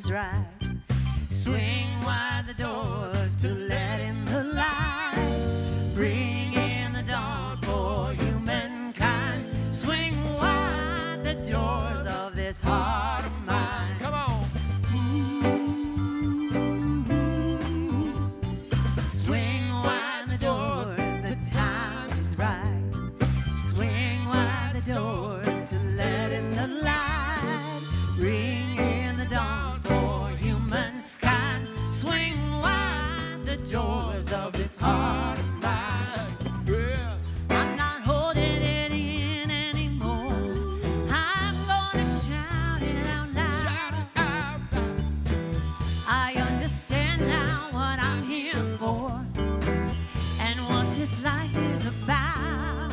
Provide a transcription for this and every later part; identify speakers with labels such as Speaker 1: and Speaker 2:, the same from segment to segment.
Speaker 1: is right. Swing wide the doors to let in the light. Bring in the dawn for humankind. Swing wide the doors of this heart of mine.
Speaker 2: Come on.
Speaker 1: Swing wide the doors, the time is right. Swing wide the doors to let in the light. Bring in the dawn for humankind. Swing wide the doors of this heart of mine.
Speaker 2: Yeah.
Speaker 1: I'm not holding it in anymore. I'm gonna shout it out loud.
Speaker 2: Shout it out.
Speaker 1: I understand now what I'm here for and what this life is about.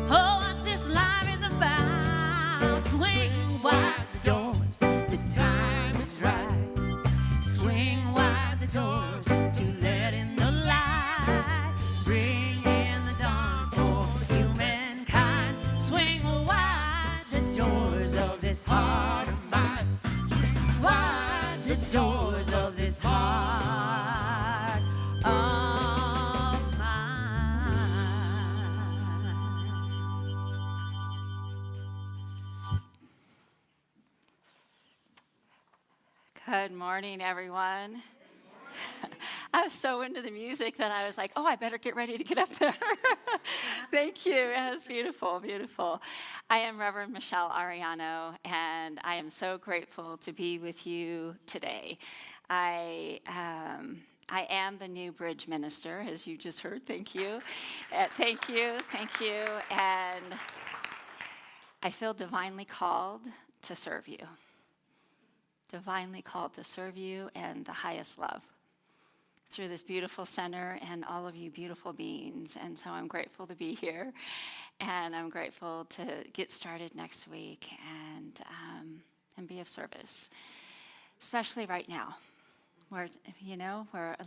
Speaker 1: Oh, what this life is about. Swing wide the doors, the time is right. Swing wide the doors to let in the light. Bring in the dawn for humankind. Swing wide the doors of this heart of mine. Swing wide the doors of this heart of mine.
Speaker 3: Good morning, everyone. I was so into the music that I was like, oh, I better get ready to get up there. Thank you. It was beautiful, beautiful. I am Reverend Michelle Arellano, and I am so grateful to be with you today. I am the new bridge minister, as you just heard. Thank you. Thank you. Thank you. And I feel divinely called to serve you. Divinely called to serve you and the highest love through this beautiful center and all of you beautiful beings. And so I'm grateful to be here, and I'm grateful to get started next week and be of service, especially right now, where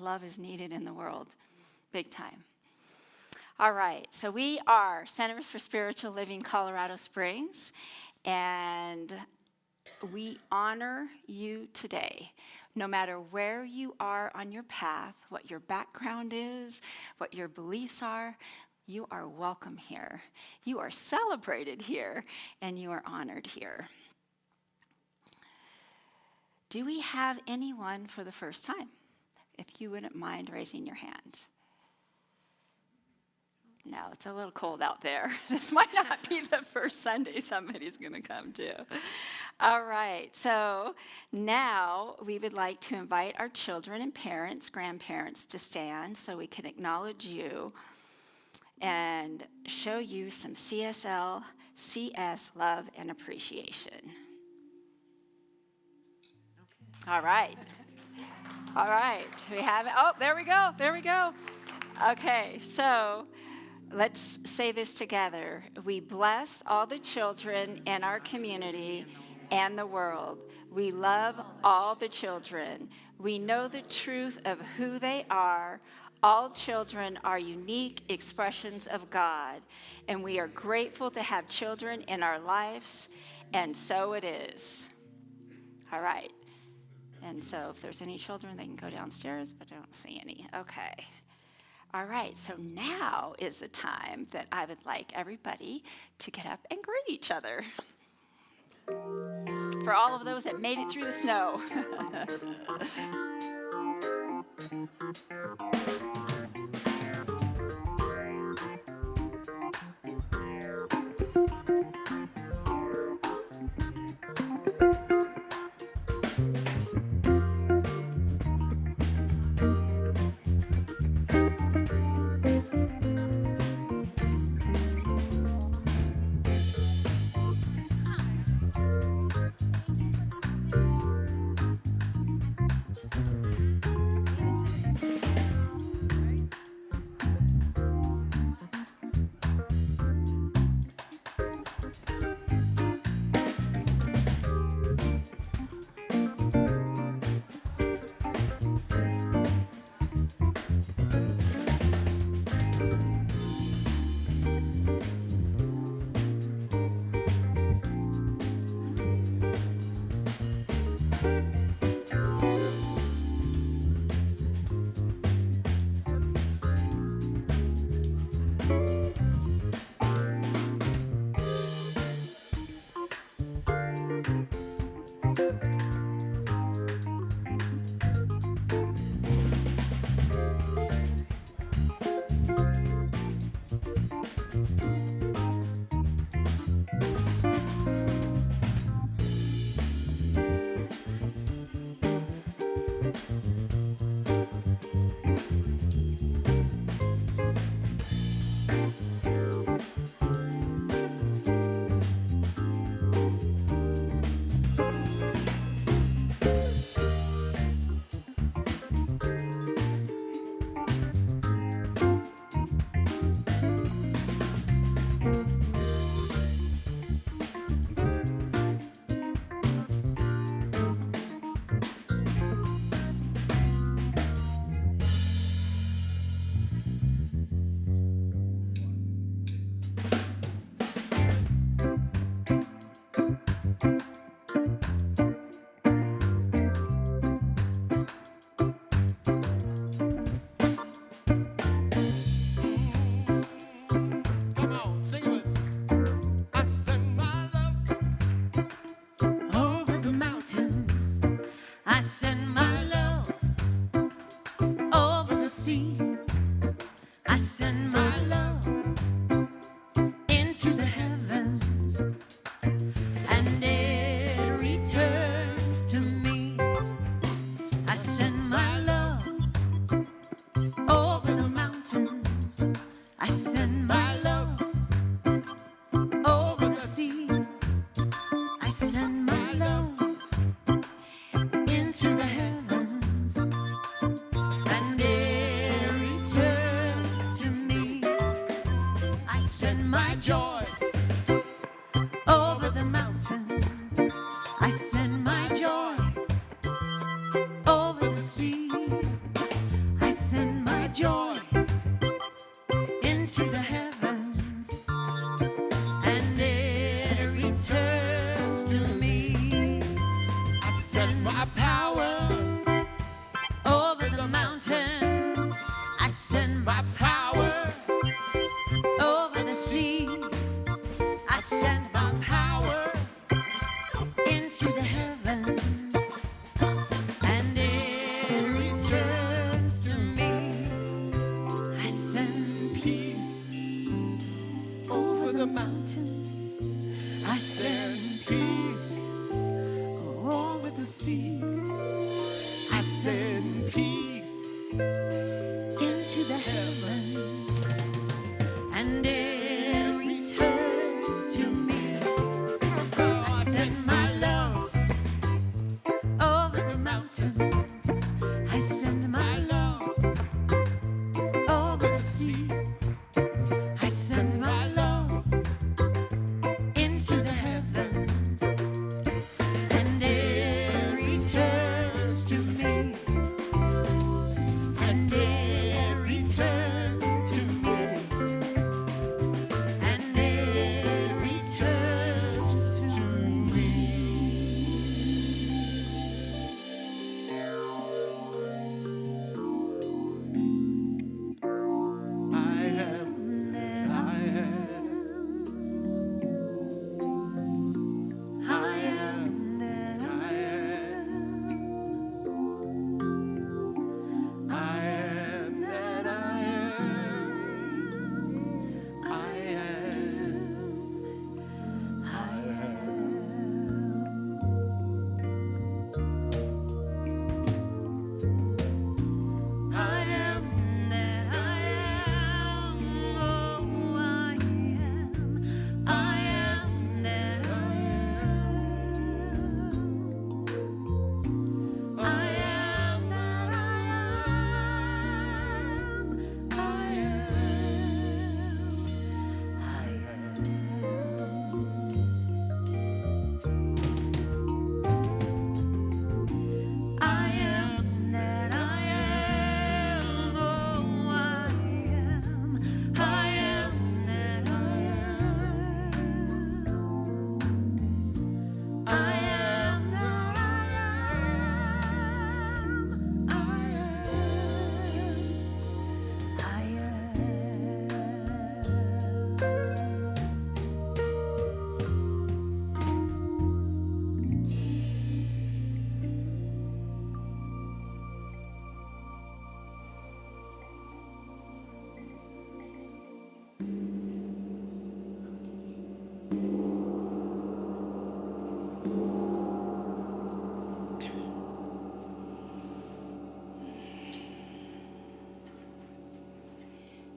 Speaker 3: love is needed in the world, big time. All right, so we are Centers for Spiritual Living Colorado Springs, and we honor you today. No matter where you are on your path, what your background is, what your beliefs are, you are welcome here. You are celebrated here, and you are honored here. Do we have anyone for the first time? If you wouldn't mind raising your hand. No, it's a little cold out there. This might not be the first Sunday somebody's going to come to. All right, so now we would like to invite our children and parents, grandparents to stand so we can acknowledge you and show you some CSLCS love and appreciation. All right. All right, we have it. Oh, there we go. There we go. Okay, so let's say this together. We bless all the children in our community and the world. We love all the children. We know the truth of who they are. All children are unique expressions of God, and we are grateful to have children in our lives, and so it is. All right. And so if there's any children, they can go downstairs, but I don't see any. Okay. All right, so now is the time that I would like everybody to get up and greet each other. For all of those that made it through the snow.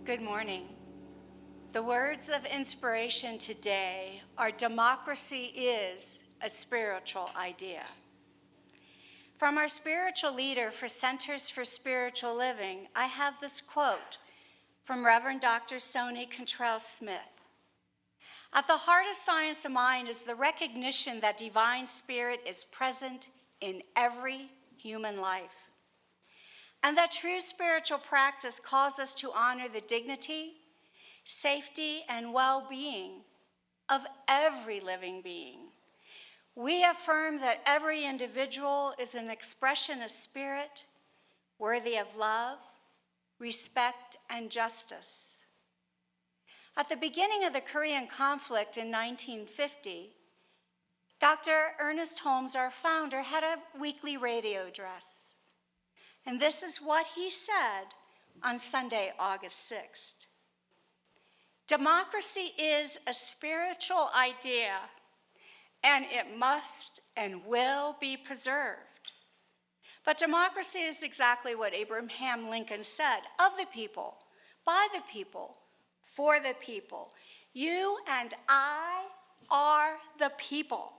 Speaker 2: Good morning. The words of inspiration today are democracy is a spiritual idea. From our spiritual leader for Centers for Spiritual Living, I have this quote from Reverend Dr. Sony Cantrell-Smith. At the heart of Science of Mind is the recognition that divine spirit is present in every human life, and that true spiritual practice calls us to honor the dignity, safety, and well-being of every living being. We affirm that every individual is an expression of spirit worthy of love, respect, and justice. At the beginning of the Korean conflict in 1950, Dr. Ernest Holmes, our founder, had a weekly radio address. And this is what he said on Sunday, August 6th. Democracy is a spiritual idea, and it must and will be preserved. But democracy is exactly what Abraham Lincoln said: of the people, by the people, for the people. You and I are the people.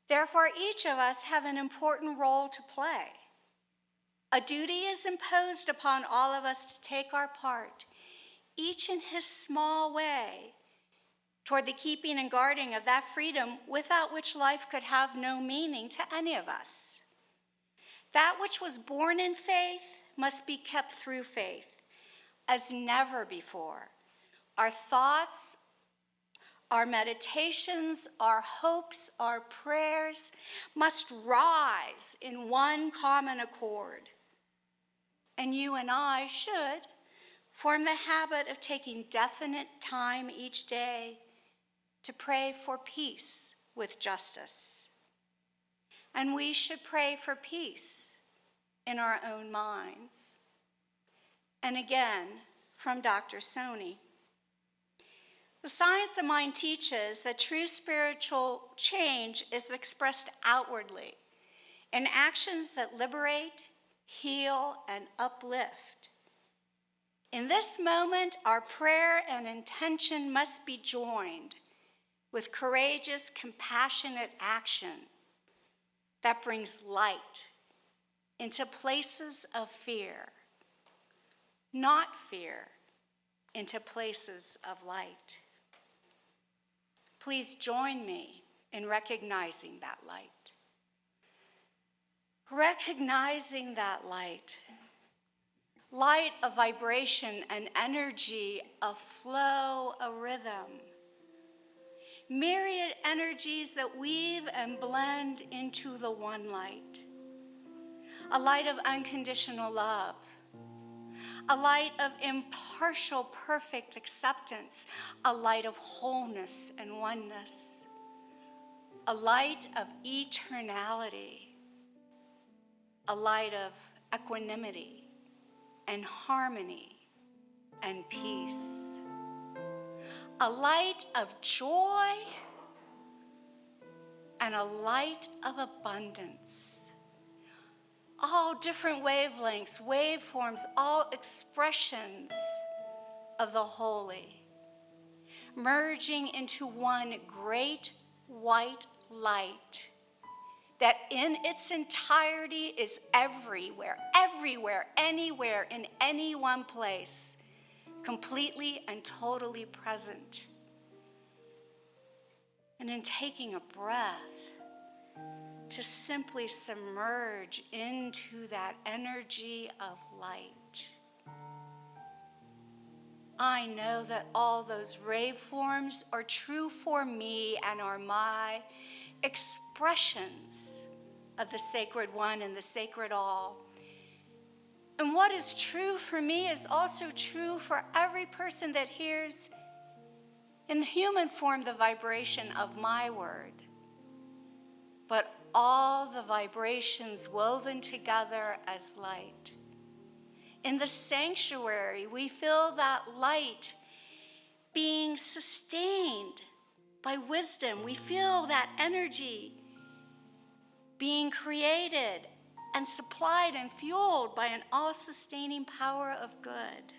Speaker 2: Therefore, each of us have an important role to play. A duty is imposed upon all of us to take our part, each in his small way, toward the keeping and guarding of that freedom without which life could have no meaning to any of us. That which was born in faith must be kept through faith, as never before. Our thoughts, our meditations, our hopes, our prayers must rise in one common accord. And you and I should form the habit of taking definite time each day to pray for peace with justice. And we should pray for peace in our own minds. And again, from Dr. Sony, the Science of Mind teaches that true spiritual change is expressed outwardly in actions that liberate, heal, and uplift. In this moment, our prayer and intention must be joined with courageous, compassionate action that brings light into places of fear, not fear into places of light. Please join me in recognizing that light. Recognizing that light. Light, a vibration, an energy, a flow, a rhythm. Myriad energies that weave and blend into the one light. A light of unconditional love. A light of impartial, perfect acceptance. A light of wholeness and oneness. A light of eternality. A light of equanimity and harmony and peace. A light of joy and a light of abundance. All different wavelengths, waveforms, all expressions of the holy, merging into one great white light that in its entirety is everywhere, everywhere, anywhere, in any one place, completely and totally present. And in taking a breath, to simply submerge into that energy of light. I know that all those waveforms are true for me and are my expressions of the sacred one and the sacred all. And what is true for me is also true for every person that hears in human form the vibration of my word. But all the vibrations woven together as light. In the sanctuary, we feel that light being sustained by wisdom. We feel that energy being created and supplied and fueled by an all-sustaining power of good.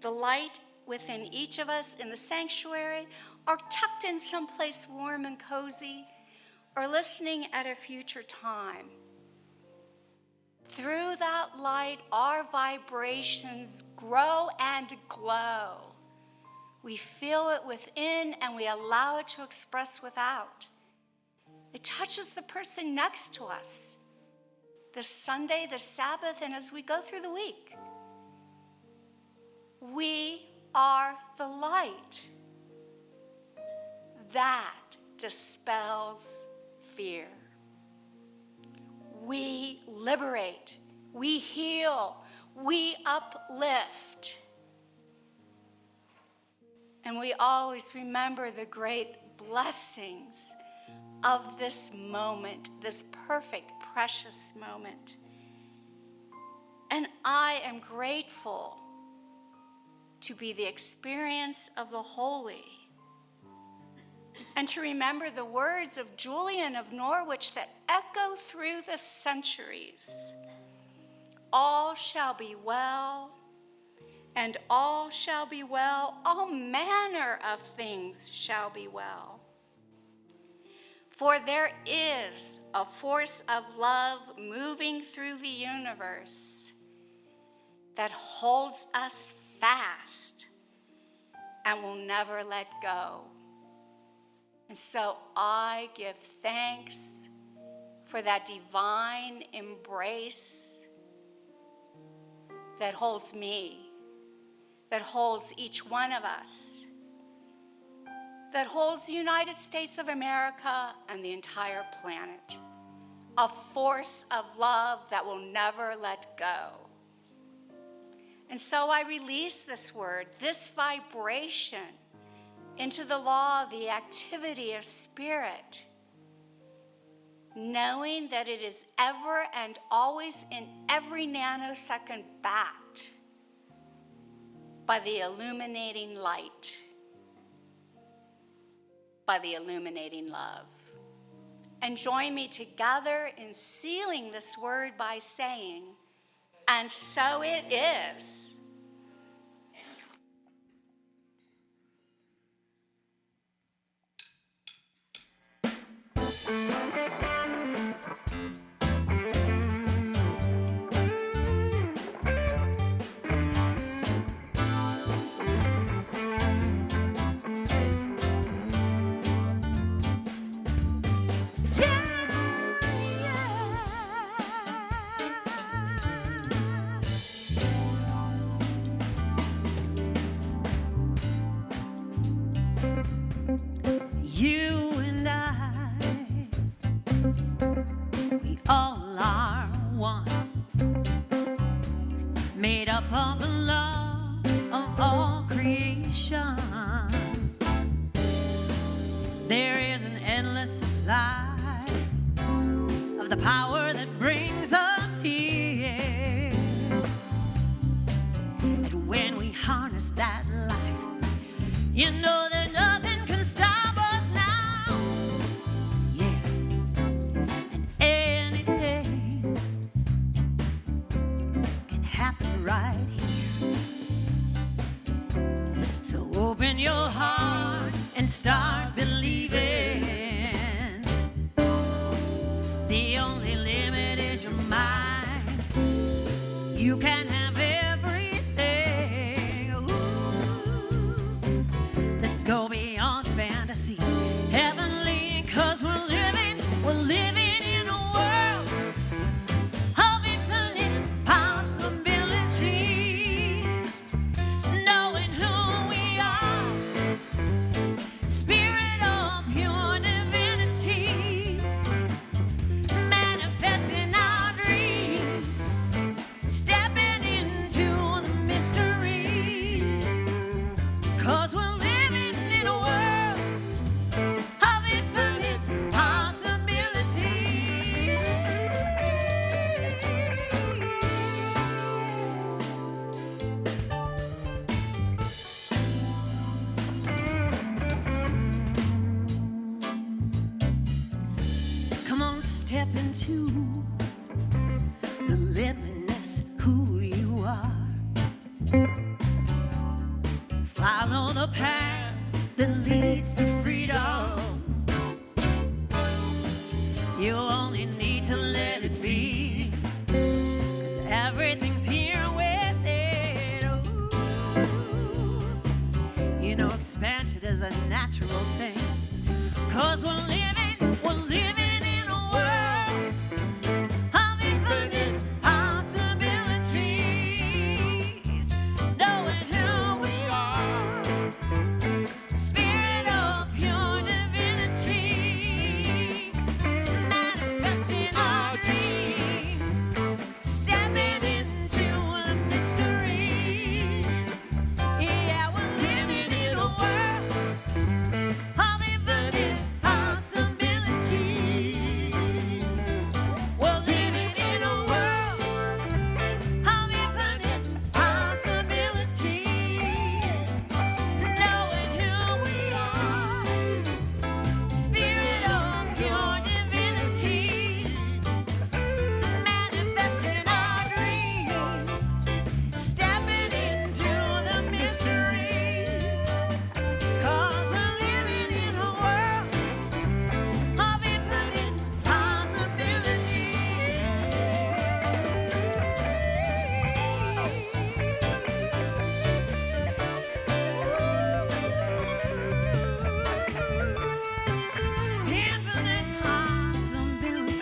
Speaker 2: the light within each of us in the sanctuary, or tucked in someplace warm and cozy, or listening at a future time. Through that light, our vibrations grow and glow. We feel it within and we allow it to express without. It touches the person next to us, this Sunday, this Sabbath, and as we go through the week. We are the light. That dispels fear. We liberate, we heal, we uplift. And we always remember the great blessings of this moment, this perfect, precious moment. And I am grateful to be the experience of the holy, and to remember the words of Julian of Norwich that echo through the centuries. All shall be well, and all shall be well, all manner of things shall be well. For there is a force of love moving through the universe that holds us fast and will never let go. And so I give thanks for that divine embrace that holds me, that holds each one of us, that holds the United States of America and the entire planet. A force of love that will never let go. And so I release this word, this vibration, into the law of the activity of spirit, knowing that it is ever and always in every nanosecond backed by the illuminating light, by the illuminating love. And join me together in sealing this word by saying, and so it is.
Speaker 1: You and I, we all are one, made up of the love of all creation. There is an endless supply of the power that brings us here. And when we harness that life, you know that nothing can stop us now. Yeah, and anything can happen right here. So open your heart and start believing. The only limit is your mind. You can have everything. Ooh. Let's go beyond fantasy, heavenly, 'cause we're living in a world of infinite possibilities. Knowing who we are, spirit of pure divinity, manifesting our dreams, stepping into the mystery. 'Cause we're living in a world of infinite possibilities. Come on, step into the limitless who you are. 'Cause we're living in a world of infinite possibilities, knowing who we are, spirit of pure divinity, manifesting our dreams, stepping into the mystery. Yeah, we're living in a world of infinite possibilities. We're living in a world of infinite possibilities, knowing who we are, spirit of pure divinity, manifesting our dreams, stepping into the mystery. 'Cause we're living in a world of infinite possibilities. Infinite possibilities.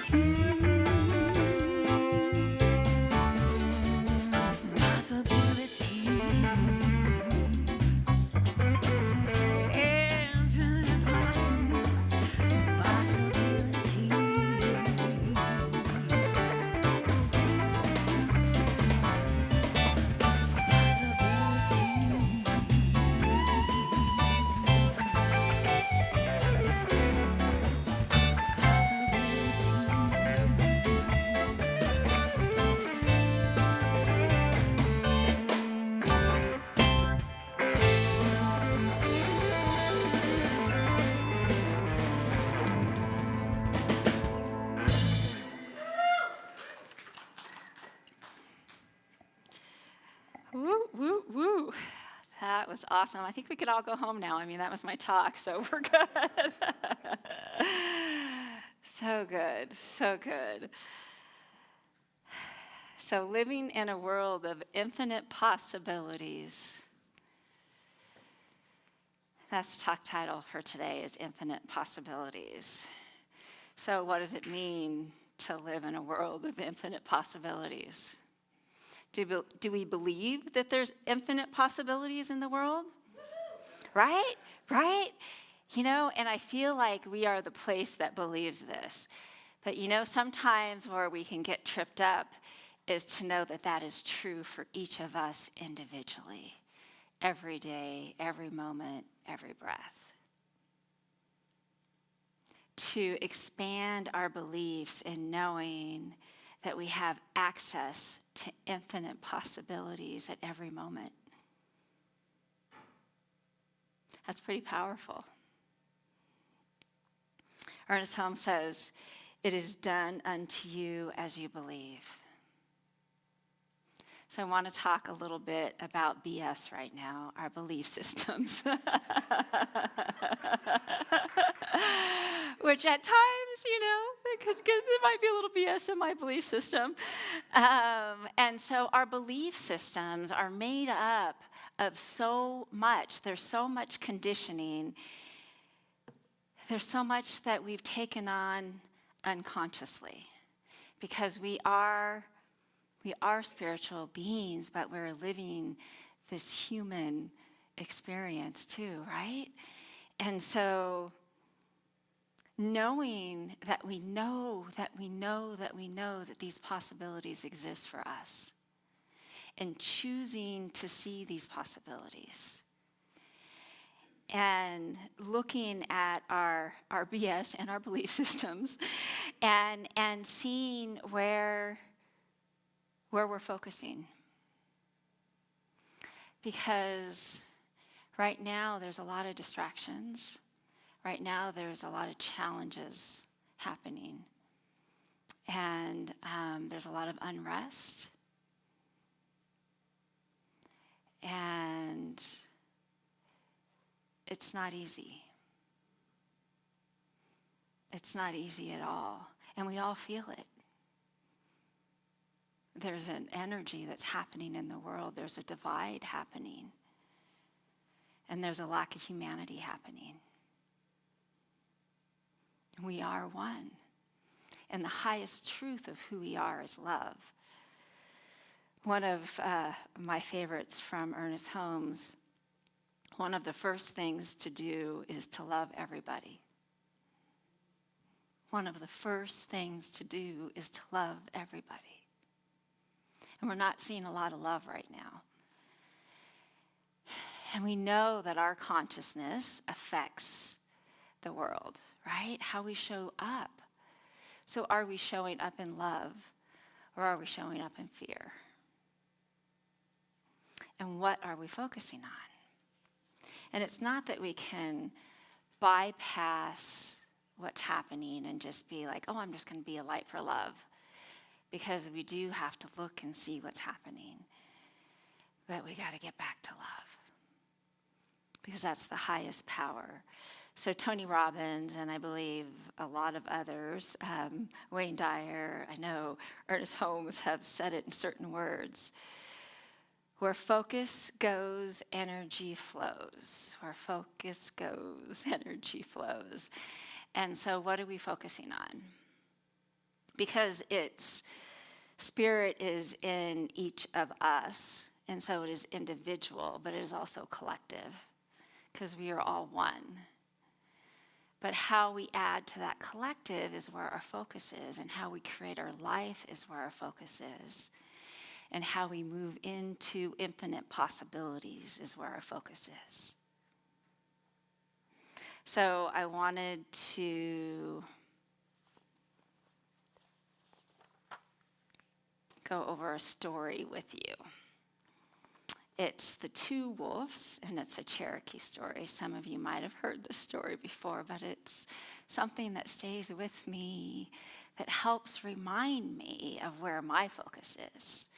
Speaker 1: Possibilities. Infinite
Speaker 3: Woo, woo, woo. That was awesome. I think we could all go home now. I mean, that was my talk, so we're good. So good, so good. So living in a world of infinite possibilities. That's the talk title for today, is Infinite Possibilities. So what does it mean to live in a world of infinite possibilities? Do we believe that there's infinite possibilities in the world? Right? Right? You know, and I feel like we are the place that believes this. But you know, sometimes where we can get tripped up is to know that that is true for each of us individually, every day, every moment, every breath. To expand our beliefs in knowing that we have access to infinite possibilities at every moment. That's pretty powerful. Ernest Holmes says, "It is done unto you as you believe." So I want to talk a little bit about BS right now, our belief systems. Which at times, you know, there might be a little BS in my belief system. And so our belief systems are made up of so much. There's so much conditioning. There's so much that we've taken on unconsciously, because we are spiritual beings, but we're living this human experience too, right? And so knowing that we know that these possibilities exist for us, and choosing to see these possibilities, and looking at our BS and our belief systems, and seeing where we're focusing. Because right now there's a lot of distractions. Right now there's a lot of challenges happening. And there's a lot of unrest. And it's not easy. It's not easy at all. And we all feel it. There's an energy that's happening in the world. There's a divide happening. And there's a lack of humanity happening. We are one. And the highest truth of who we are is love. One of my favorites from Ernest Holmes, one of the first things to do is to love everybody. One of the first things to do is to love everybody. And we're not seeing a lot of love right now. And we know that our consciousness affects the world, right? How we show up. So are we showing up in love, or are we showing up in fear? And what are we focusing on? And it's not that we can bypass what's happening and just be like, oh, I'm just going to be a light for love. Because we do have to look and see what's happening. But we got to get back to love. Because that's the highest power. So Tony Robbins, and I believe a lot of others, Wayne Dyer, I know Ernest Holmes have said it in certain words. Where focus goes, energy flows. Where focus goes, energy flows. And so what are we focusing on? Because spirit is in each of us, and so it is individual, but it is also collective, because we are all one. But how we add to that collective is where our focus is, and how we create our life is where our focus is, and how we move into infinite possibilities is where our focus is. So I wanted to go over a story with you. It's The Two Wolves, and it's a Cherokee story. Some of you might have heard this story before, but it's something that stays with me, that helps remind me of where my focus is.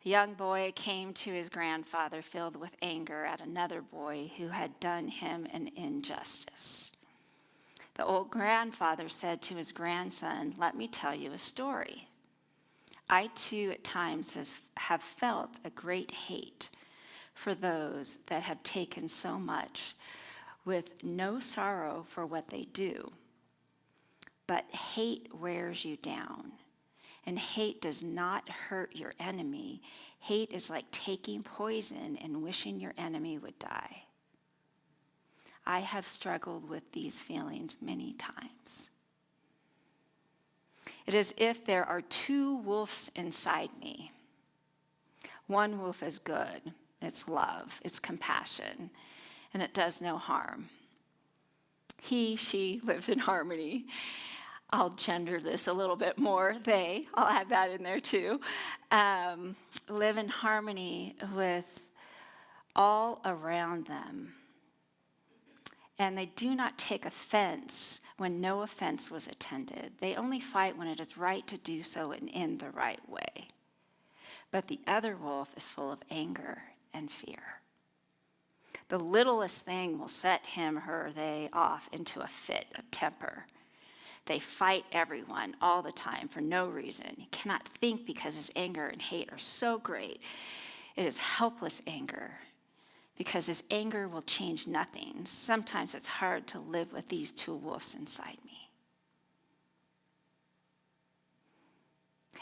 Speaker 3: A young boy came to his grandfather filled with anger at another boy who had done him an injustice. The old grandfather said to his grandson, "Let me tell you a story. I too at times have felt a great hate for those that have taken so much with no sorrow for what they do. But hate wears you down, and hate does not hurt your enemy. Hate is like taking poison and wishing your enemy would die. I have struggled with these feelings many times. It is as if there are two wolves inside me. One wolf is good, it's love, it's compassion, and it does no harm. He, she lives in harmony. I'll gender this a little bit more. They, I'll add that in there too. Live in harmony with all around them. And they do not take offense when no offense was attended. They only fight when it is right to do so and in the right way. But the other wolf is full of anger and fear. The littlest thing will set him or they off into a fit of temper. They fight everyone all the time for no reason. He cannot think because his anger and hate are so great. It is helpless anger, because his anger will change nothing. Sometimes it's hard to live with these two wolves inside me.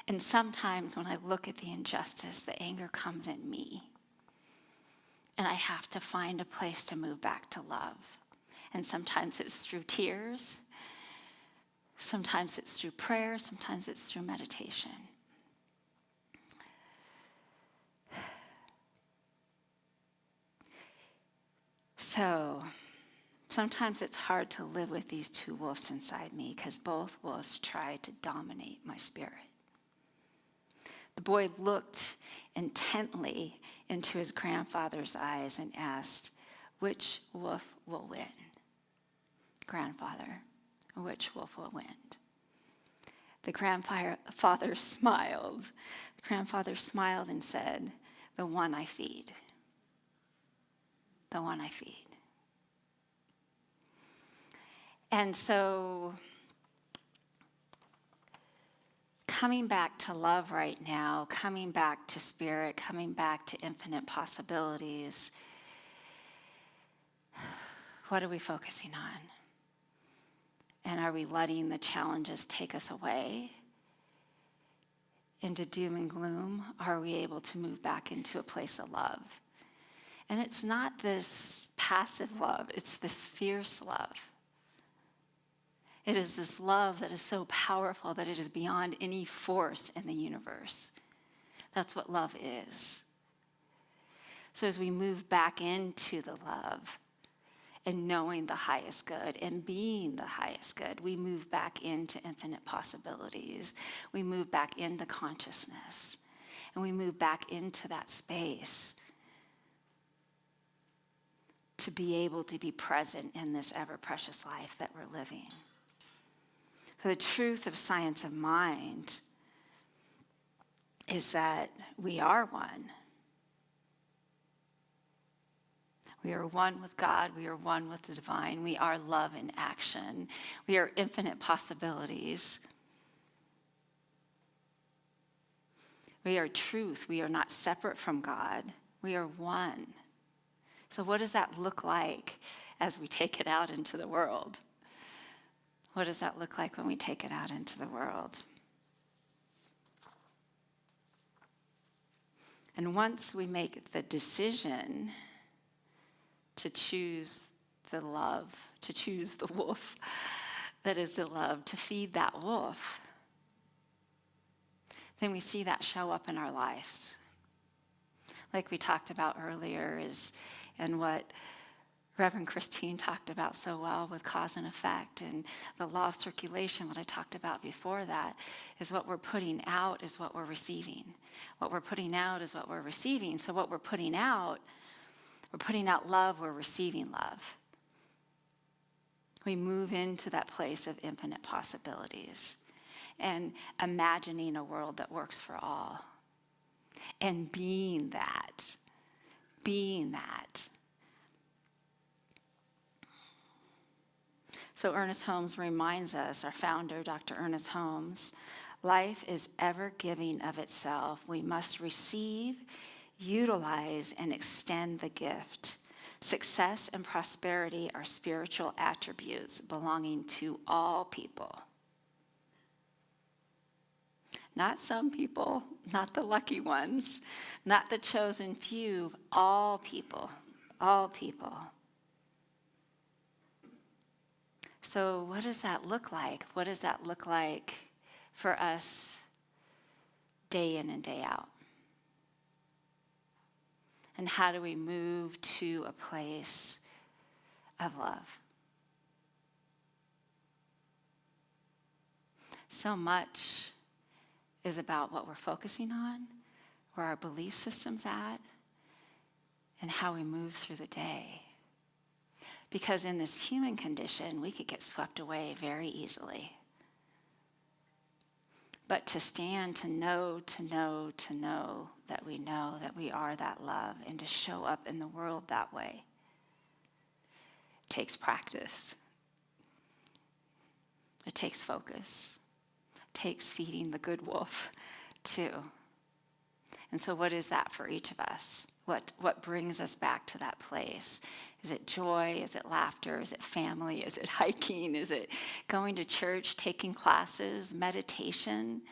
Speaker 3: And sometimes when I look at the injustice, the anger comes in me. And I have to find a place to move back to love. And sometimes it's through tears. Sometimes it's through prayer. Sometimes it's through meditation. So sometimes it's hard to live with these two wolves inside me because both wolves try to dominate my spirit. The boy looked intently into his grandfather's eyes and asked, "Which wolf will win?" "Grandfather, which wolf will win?" The grandfather smiled. The grandfather smiled and said, "The one I feed. The one I feed." And so, coming back to love right now, coming back to spirit, coming back to infinite possibilities, what are we focusing on? And are we letting the challenges take us away into doom and gloom? Are we able to move back into a place of love? And it's not this passive love, it's this fierce love. It is this love that is so powerful that it is beyond any force in the universe. That's what love is. So as we move back into the love and knowing the highest good and being the highest good, we move back into infinite possibilities. We move back into consciousness. And we move back into that space to be able to be present in this ever-precious life that we're living. So the truth of science of mind is that we are one. We are one with God. We are one with the divine. We are love in action. We are infinite possibilities. We are truth. We are not separate from God. We are one. So what does that look like as we take it out into the world? What does that look like when we take it out into the world? And once we make the decision to choose the love, to choose the wolf that is the love, to feed that wolf, then we see that show up in our lives. Like we talked about earlier and what Reverend Christine talked about so well with cause and effect, and the law of circulation, what I talked about before that, is what we're putting out is what we're receiving. What we're putting out is what we're receiving. So what we're putting out love, we're receiving love. We move into that place of infinite possibilities and imagining a world that works for all. And being that. So Ernest Holmes reminds us, our founder, Dr. Ernest Holmes, life is ever giving of itself. We must receive, utilize, and extend the gift. Success and prosperity are spiritual attributes belonging to all people. Not some people, not the lucky ones, not the chosen few, all people, all people. So what does that look like? What does that look like for us day in and day out? And how do we move to a place of love? So much is about what we're focusing on, where our belief system's at, and how we move through the day. Because in this human condition, we could get swept away very easily. But to stand, to know that we are that love, and to show up in the world that way, takes practice. It takes focus. It takes feeding the good wolf, too. And so what is that for each of us? What brings us back to that place? Is it joy? Is it laughter? Is it family? Is it hiking? Is it going to church, taking classes, meditation?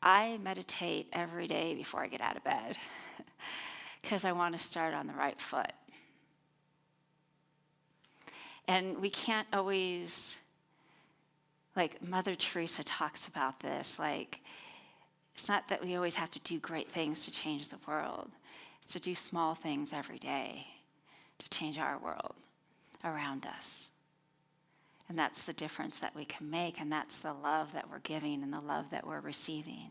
Speaker 3: I meditate every day before I get out of bed because I want to start on the right foot. And we can't always, like Mother Teresa talks about this, like, it's not that we always have to do great things to change the world. It's to do small things every day to change our world around us. And that's the difference that we can make, and that's the love that we're giving and the love that we're receiving.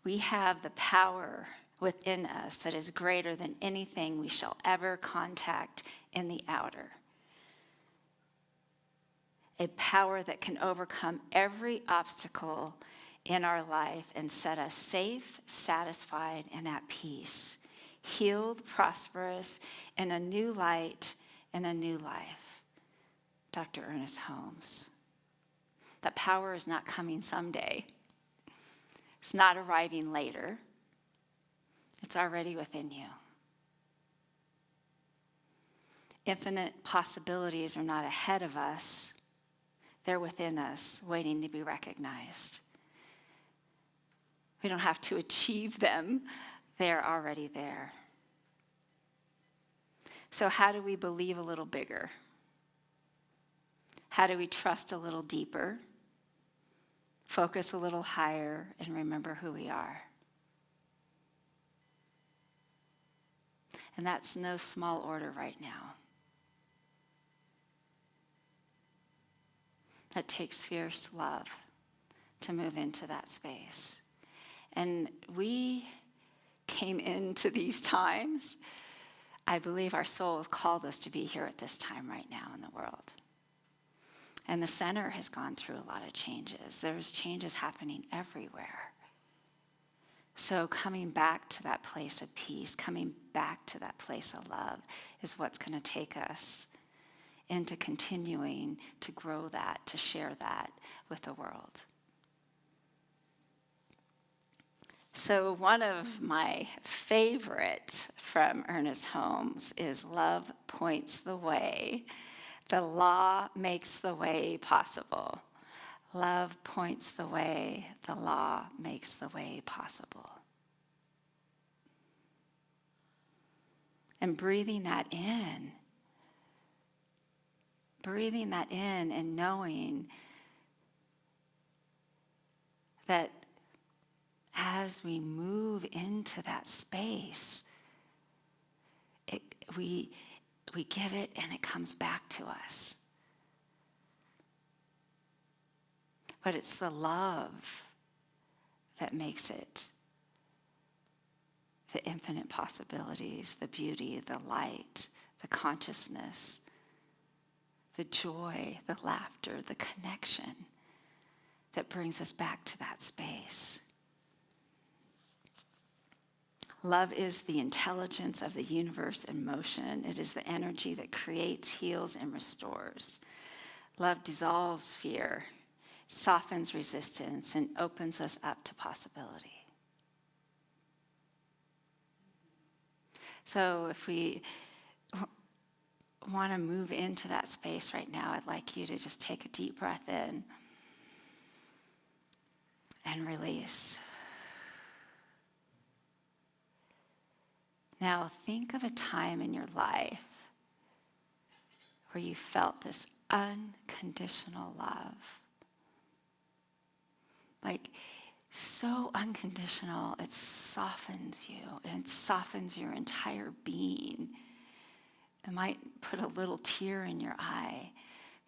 Speaker 3: We have the power within us that is greater than anything we shall ever contact in the outer. A power that can overcome every obstacle in our life and set us safe, satisfied, and at peace, healed, prosperous, in a new light, in a new life. Dr. Ernest Holmes. That power is not coming someday. It's not arriving later. It's already within you. Infinite possibilities are not ahead of us. They're within us, waiting to be recognized. We don't have to achieve them. They're already there. So how do we believe a little bigger? How do we trust a little deeper, focus a little higher, and remember who we are? And that's no small order right now. That takes fierce love to move into that space. And we came into these times, I believe our soul has called us to be here at this time right now in the world. And the center has gone through a lot of changes. There's changes happening everywhere. So coming back to that place of peace, coming back to that place of love is what's going to take us into continuing to grow that, to share that with the world. So one of my favorite from Ernest Holmes is love points the way. The law makes the way possible. Love points the way. The law makes the way possible. And breathing that in and knowing that as we move into that space, we give it and it comes back to us. But it's the love that makes it the infinite possibilities, the beauty, the light, the consciousness, the joy, the laughter, the connection that brings us back to that space. Love is the intelligence of the universe in motion. It is the energy that creates, heals, and restores. Love dissolves fear, softens resistance, and opens us up to possibility. So if we want to move into that space right now, I'd like you to just take a deep breath in and release. Now think of a time in your life where you felt this unconditional love. Like so unconditional, it softens you and it softens your entire being. It might put a little tear in your eye.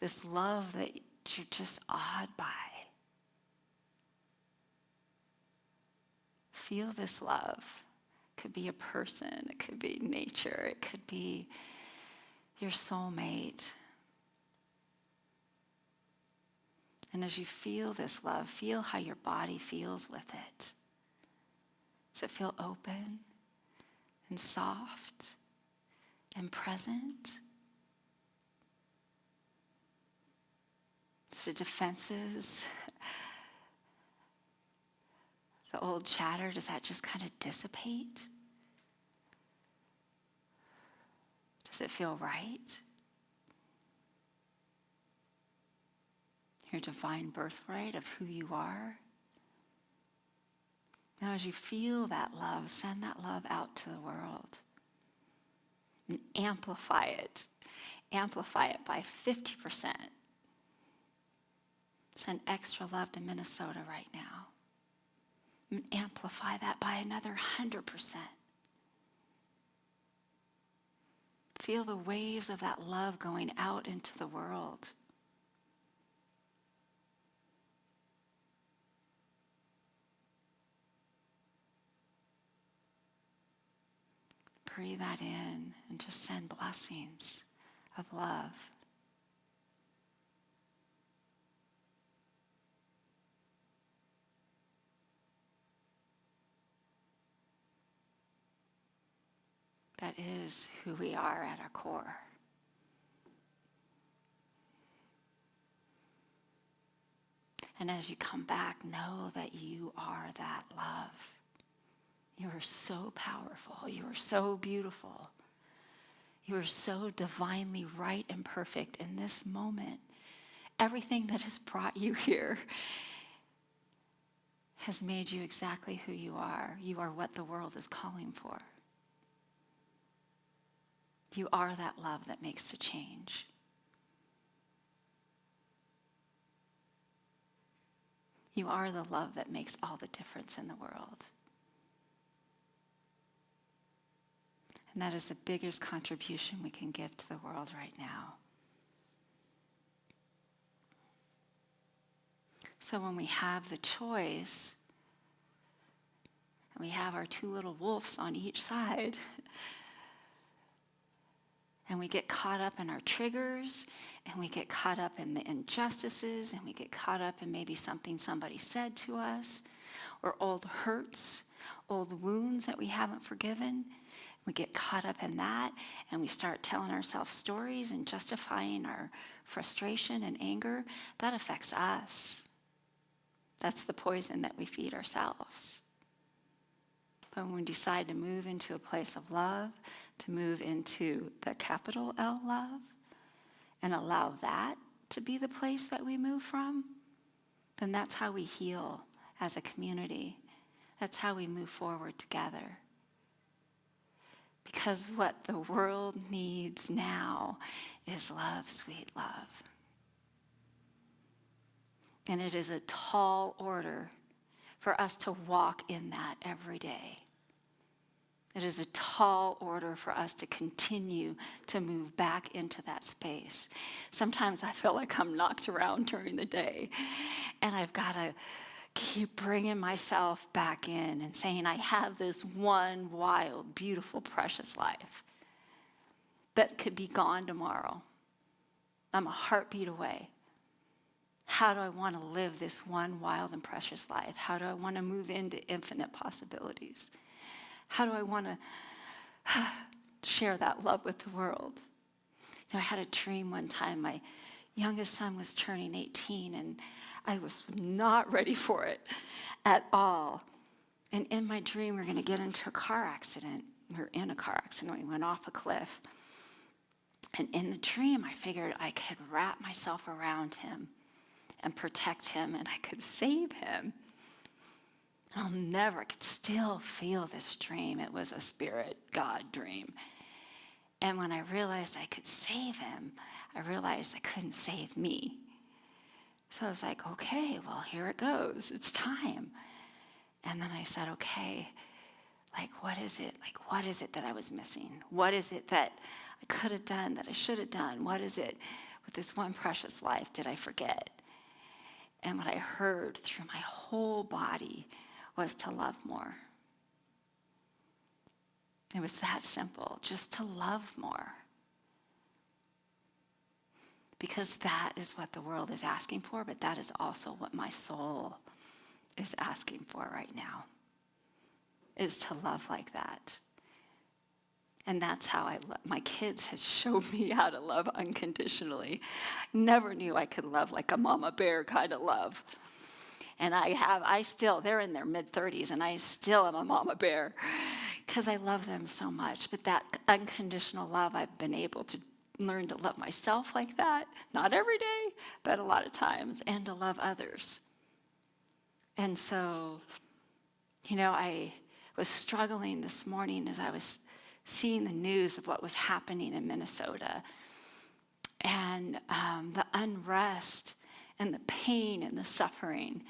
Speaker 3: This love that you're just awed by. Feel this love. It could be a person, it could be nature, it could be your soulmate. And as you feel this love, feel how your body feels with it. Does it feel open and soft and present? Does the defenses, the old chatter, does that just kind of dissipate? Does it feel right? Your divine birthright of who you are. Now as you feel that love, send that love out to the world. And amplify it. Amplify it by 50%. Send extra love to Minnesota right now. And amplify that by another 100%. Feel the waves of that love going out into the world. Breathe that in and just send blessings of love. That is who we are at our core. And as you come back, know that you are that love. You are so powerful. You are so beautiful. You are so divinely right and perfect in this moment. Everything that has brought you here has made you exactly who you are. You are what the world is calling for. You are that love that makes the change. You are the love that makes all the difference in the world. And that is the biggest contribution we can give to the world right now. So when we have the choice, and we have our two little wolves on each side, and we get caught up in our triggers, and we get caught up in the injustices, and we get caught up in maybe something somebody said to us, or old hurts, old wounds that we haven't forgiven. We get caught up in that, and we start telling ourselves stories and justifying our frustration and anger. That affects us. That's the poison that we feed ourselves. But when we decide to move into a place of love, to move into the capital L love, and allow that to be the place that we move from, then that's how we heal as a community. That's how we move forward together. Because what the world needs now is love, sweet love. And it is a tall order for us to walk in that every day. It is a tall order for us to continue to move back into that space. Sometimes I feel like I'm knocked around during the day, and I've got to keep bringing myself back in and saying, I have this one wild, beautiful, precious life that could be gone tomorrow. I'm a heartbeat away. How do I want to live this one wild and precious life? How do I want to move into infinite possibilities? How do I want to share that love with the world? You know, I had a dream one time. My youngest son was turning 18, and I was not ready for it at all. And in my dream, we're going to get into a car accident. We're in a car accident. We went off a cliff. And in the dream, I figured I could wrap myself around him and protect him, and I could save him. I could still feel this dream. It was a spirit God dream. And when I realized I could save him, I realized I couldn't save me. So I was like, okay, well, here it goes. It's time. And then I said, okay, what is it? What is it that I was missing? What is it that I could have done, that I should have done? What is it with this one precious life did I forget? And what I heard through my whole body was to love more. It was that simple, just to love more. Because that is what the world is asking for, but that is also what my soul is asking for right now, is to love like that. And that's how my kids have showed me how to love unconditionally. Never knew I could love like a mama bear kind of love. And they're in their mid-30s, and I still am a mama bear because I love them so much. But that unconditional love, I've been able to learn to love myself like that. Not every day, but a lot of times, and to love others. And so, I was struggling this morning as I was seeing the news of what was happening in Minnesota, and the unrest and the pain and the suffering,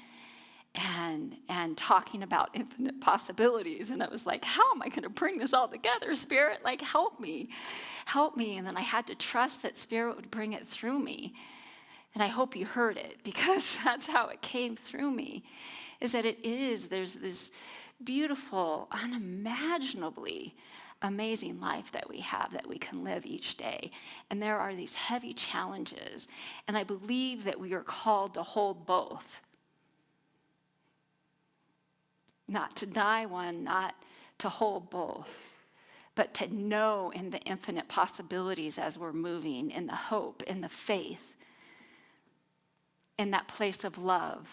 Speaker 3: and talking about infinite possibilities. And I was like, how am I going to bring this all together, Spirit? Help me. And then I had to trust that Spirit would bring it through me. And I hope you heard it, because that's how it came through me, is that there's this beautiful, unimaginably amazing life that we have, that we can live each day. And there are these heavy challenges. And I believe that we are called to hold both. Not to deny one, not to hold both, but to know in the infinite possibilities as we're moving, in the hope, in the faith, in that place of love,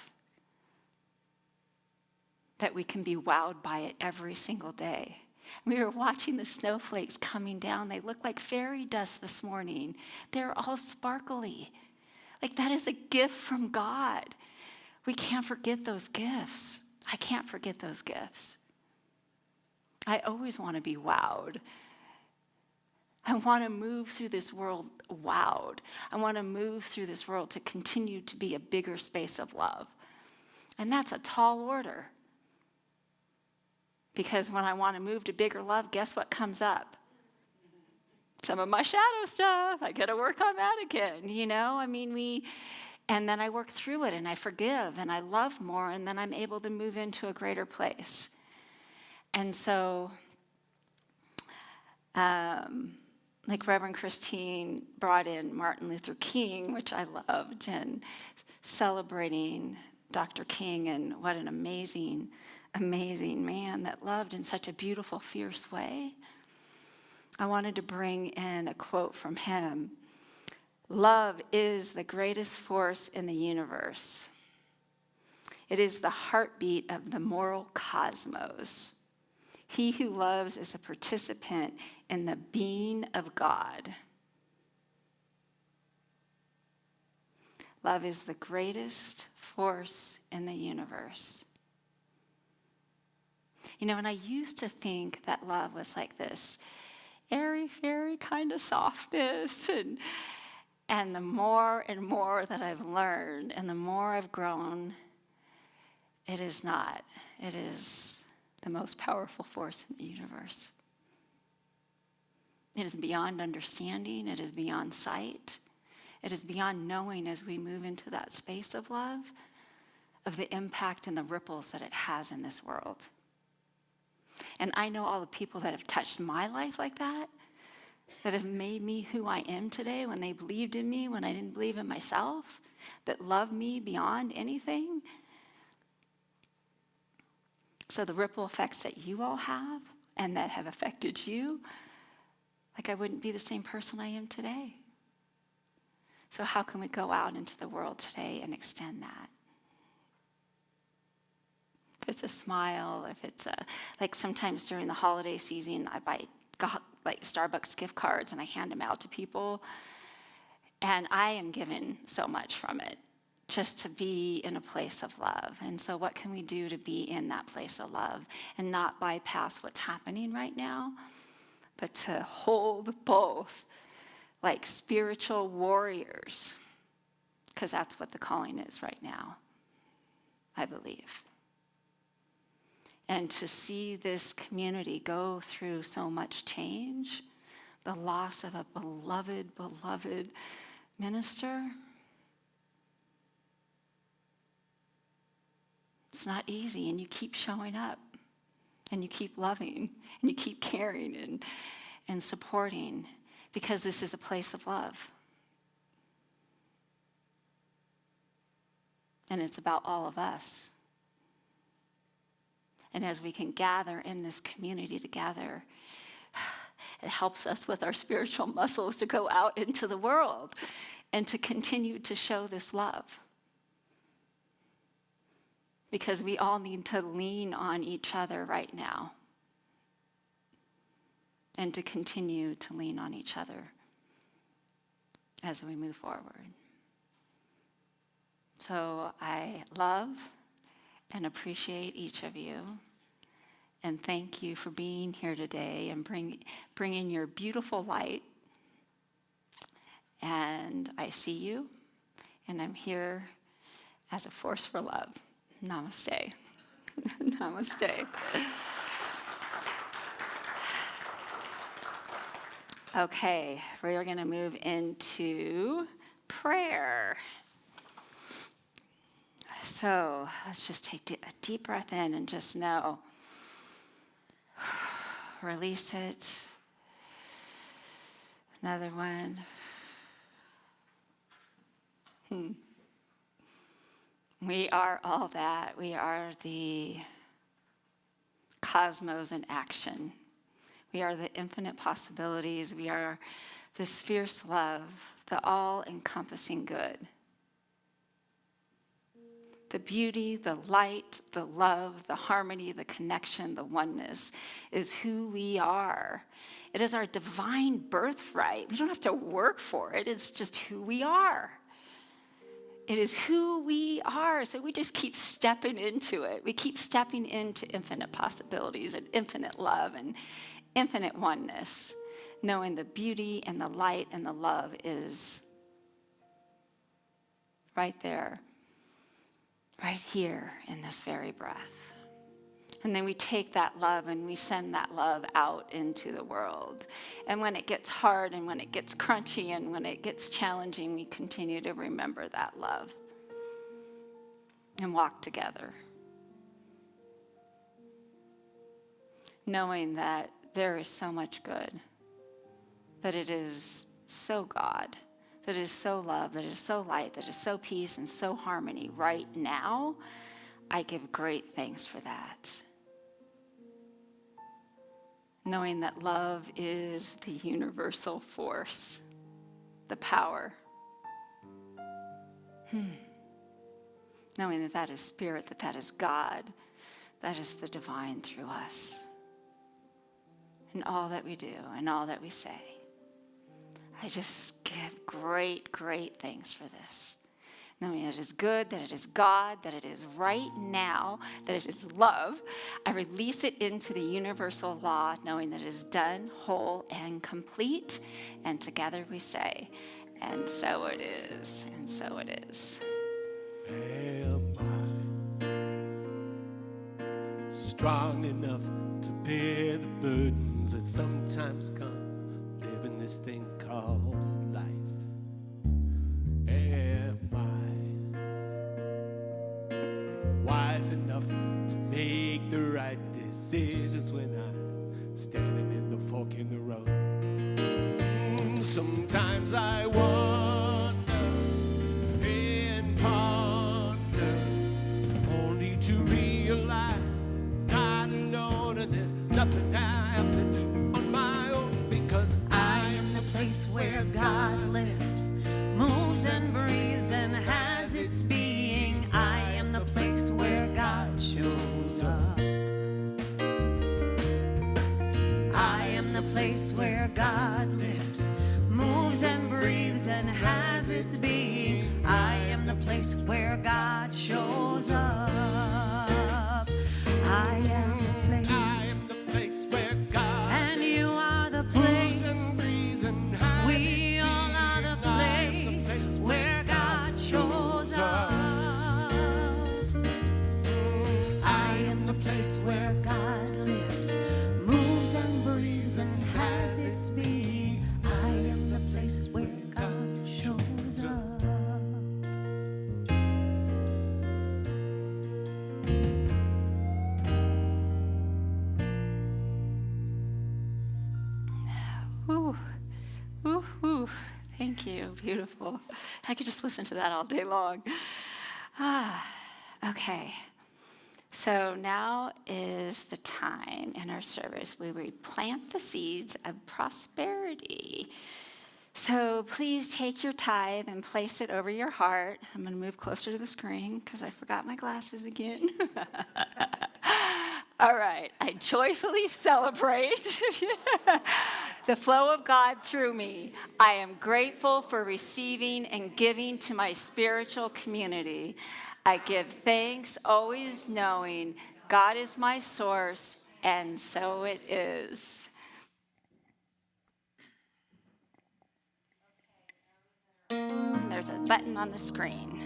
Speaker 3: that we can be wowed by it every single day. We were watching the snowflakes coming down. They look like fairy dust this morning. They're all sparkly. Like that is a gift from God. We can't forget those gifts. I can't forget those gifts. I always want to be wowed. I want to move through this world wowed. I want to move through this world to continue to be a bigger space of love. And that's a tall order. Because when I want to move to bigger love, guess what comes up? Some of my shadow stuff. I got to work on that again, you know? And then I work through it and I forgive and I love more, and then I'm able to move into a greater place. And so, like Reverend Christine brought in Martin Luther King, which I loved, and celebrating Dr. King, and what an amazing, amazing man that loved in such a beautiful, fierce way. I wanted to bring in a quote from him. Love is the greatest force in the universe. It is the heartbeat of the moral cosmos. He who loves is a participant in the being of God. Love is the greatest force in the universe. You know, and I used to think that love was like this airy-fairy kind of softness, and the more and more that I've learned and the more I've grown, it is not. It is the most powerful force in the universe. It is beyond understanding. It is beyond sight. It is beyond knowing as we move into that space of love, of the impact and the ripples that it has in this world. And I know all the people that have touched my life like that have made me who I am today, when they believed in me, when I didn't believe in myself, that loved me beyond anything. So the ripple effects that you all have and that have affected you, like I wouldn't be the same person I am today. So how can we go out into the world today and extend that? If it's a smile, if it's like sometimes during the holiday season, I buy like Starbucks gift cards and I hand them out to people. And I am given so much from it, just to be in a place of love. And so what can we do to be in that place of love and not bypass what's happening right now, but to hold both like spiritual warriors, because that's what the calling is right now, I believe. And to see this community go through so much change, the loss of a beloved, beloved minister, it's not easy, and you keep showing up, and you keep loving, and you keep caring and supporting, because this is a place of love. And it's about all of us. And as we can gather in this community together, it helps us with our spiritual muscles to go out into the world and to continue to show this love. Because we all need to lean on each other right now and to continue to lean on each other as we move forward. So I love and appreciate each of you, and thank you for being here today and bringing your beautiful light. And I see you, and I'm here as a force for love. Namaste. Namaste. Okay, we are going to move into prayer. So let's just take a deep breath in and just know. Release it. Another one. We are all that. We are the cosmos in action. We are the infinite possibilities. We are this fierce love, the all-encompassing good. The beauty, the light, the love, the harmony, the connection, the oneness is who we are. It is our divine birthright. We don't have to work for it. It's just who we are. It is who we are. So we just keep stepping into it. We keep stepping into infinite possibilities and infinite love and infinite oneness, knowing the beauty and the light and the love is right there, right here in this very breath. And then we take that love and we send that love out into the world. And when it gets hard and when it gets crunchy and when it gets challenging, we continue to remember that love and walk together, knowing that there is so much good, that it is so God, that it is so love, that it is so light, that it is so peace and so harmony right now. I give great thanks for that. Knowing that love is the universal force, the power. Knowing that that is spirit, that that is God, that is the divine through us. In all that we do and all that we say. I just give great, great thanks for this. Knowing that it is good, that it is God, that it is right now, that it is love. I release it into the universal law, knowing that it is done, whole, and complete. And together we say, and so it is, and so it is.
Speaker 4: Am I strong enough to bear the burdens that sometimes come living this thing called life? Am I wise enough to make the right decisions when I'm standing in the fork in the road? Sometimes I wonder and ponder, only to realize not alone, and there's nothing I have to do on my own, because
Speaker 1: I am the place where God lives, moves and breathes and has its being. I am the place where God shows up. I am the place where God lives, moves and breathes and has its being. I am the place where God shows up. I am the place
Speaker 4: where God
Speaker 1: and you are the
Speaker 4: moves
Speaker 1: place.
Speaker 4: and breathes and has
Speaker 1: We
Speaker 4: its
Speaker 1: all are the place where God shows up. I am the place where God lives, moves and breathes and has its being. I am the place where God shows up.
Speaker 3: Ooh, ooh, ooh. Thank you, beautiful. I could just listen to that all day long. Okay. So now is the time in our service where we plant the seeds of prosperity. So please take your tithe and place it over your heart. I'm going to move closer to the screen because I forgot my glasses again. All right. I joyfully celebrate the flow of God through me. I am grateful for receiving and giving to my spiritual community. I give thanks, always knowing God is my source, and so it is. There's a button on the screen.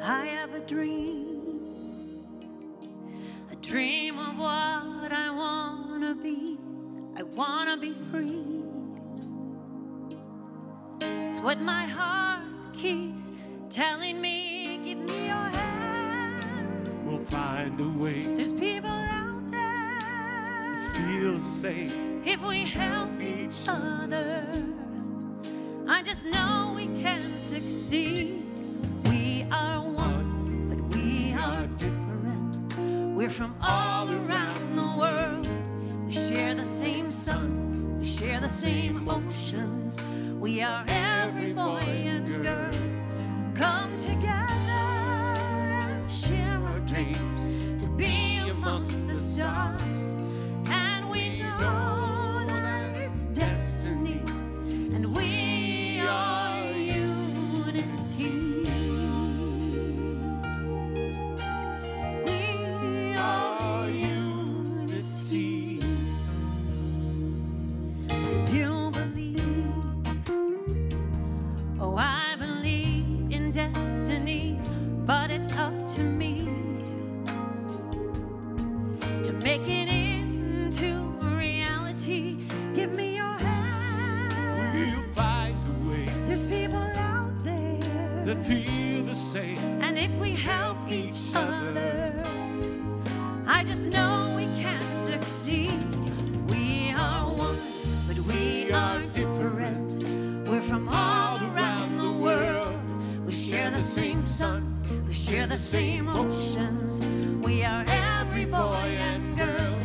Speaker 1: I have a dream of what I want to be. I want to be free. It's what my heart keeps telling me. Give me your hand.
Speaker 4: We'll find a way.
Speaker 1: There's people out there.
Speaker 4: Feel safe
Speaker 1: If we help each other, I just know we can succeed. We are one, but we We're from all around the world. We share the same sun. We share the same oceans. We are every boy and girl. Come together and share our dreams to be amongst the stars. And we know that it's destiny. And we are unity. We are unity. I do believe, oh, I believe in destiny, but it's up to me to make it into reality. Give me your hand.
Speaker 4: We'll find a way
Speaker 1: There's people out there,
Speaker 4: that feel the same.
Speaker 1: and if we help each other, I just know we can succeed. We are one, but we are different. We're from all around the world. We share the same sun. We share the same oceans. We are every boy and girl.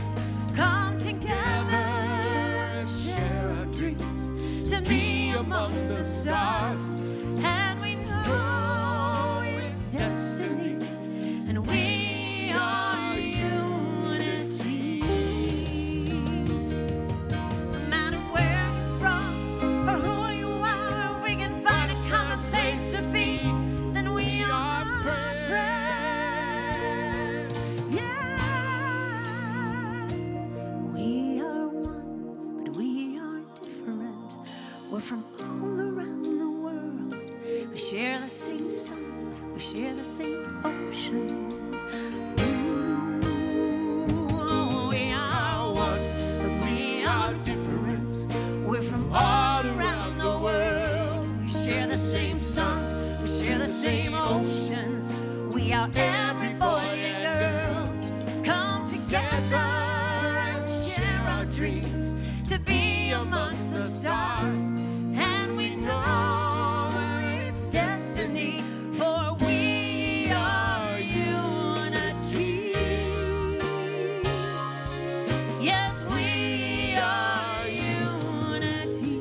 Speaker 1: Come together and share our dreams to be amongst the stars. And we know it's destiny. And we are unity. No matter where you're from or who you are, we can find a common place to be. Then we are friends. Yeah. We are one, but we are different. We're from all around the world. We share the same sun. We share the same oceans. Ooh, we are one, but we are different. We're from all around the world. We share the same sun. We share the same oceans. We are every boy and girl. Come together and share our dreams to be amongst the stars. And we know it's destiny, for we are unity. Yes, we are unity.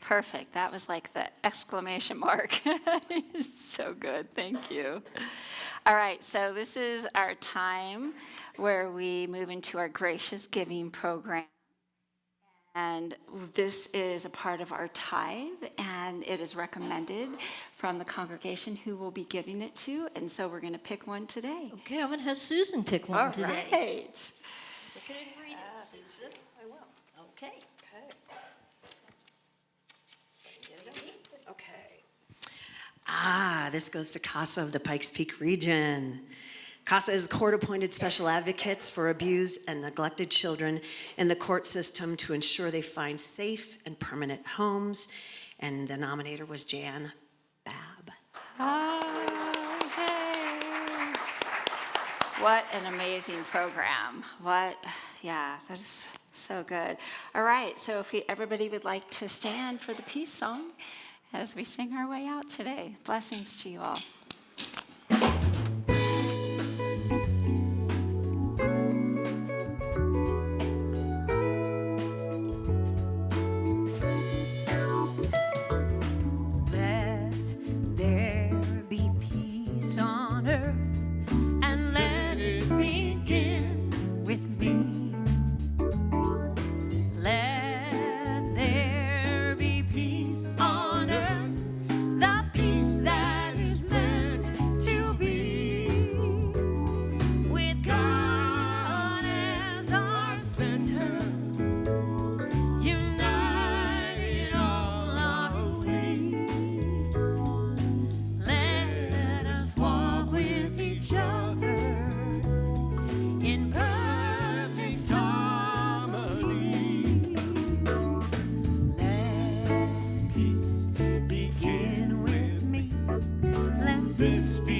Speaker 3: Perfect. That was like the exclamation mark. So good. Thank you. All right. So this is our time where we move into our gracious giving program. And this is a part of our tithe, and it is recommended from the congregation who will be giving it to. And so we're going to pick one today.
Speaker 5: Okay, I'm going to have Susan pick one
Speaker 3: All
Speaker 5: today.
Speaker 3: right.
Speaker 5: Look at it and read it, Susan. I will. Okay.
Speaker 6: Okay. This goes to CASA of the Pikes Peak region. CASA is court-appointed special advocates for abused and neglected children in the court system to ensure they find safe and permanent homes. And the nominator was Jan Babb.
Speaker 3: Okay. What an amazing program. Yeah, that is so good. All right, so if everybody would like to stand for the peace song as we sing our way out today. Blessings to you all.
Speaker 1: Let there be peace on earth, and let it begin with me. Let there be peace on earth, the peace that is meant to be, with God as our center, united all our way. Let us walk with each other in perfect harmony. Let peace begin with me. Let this be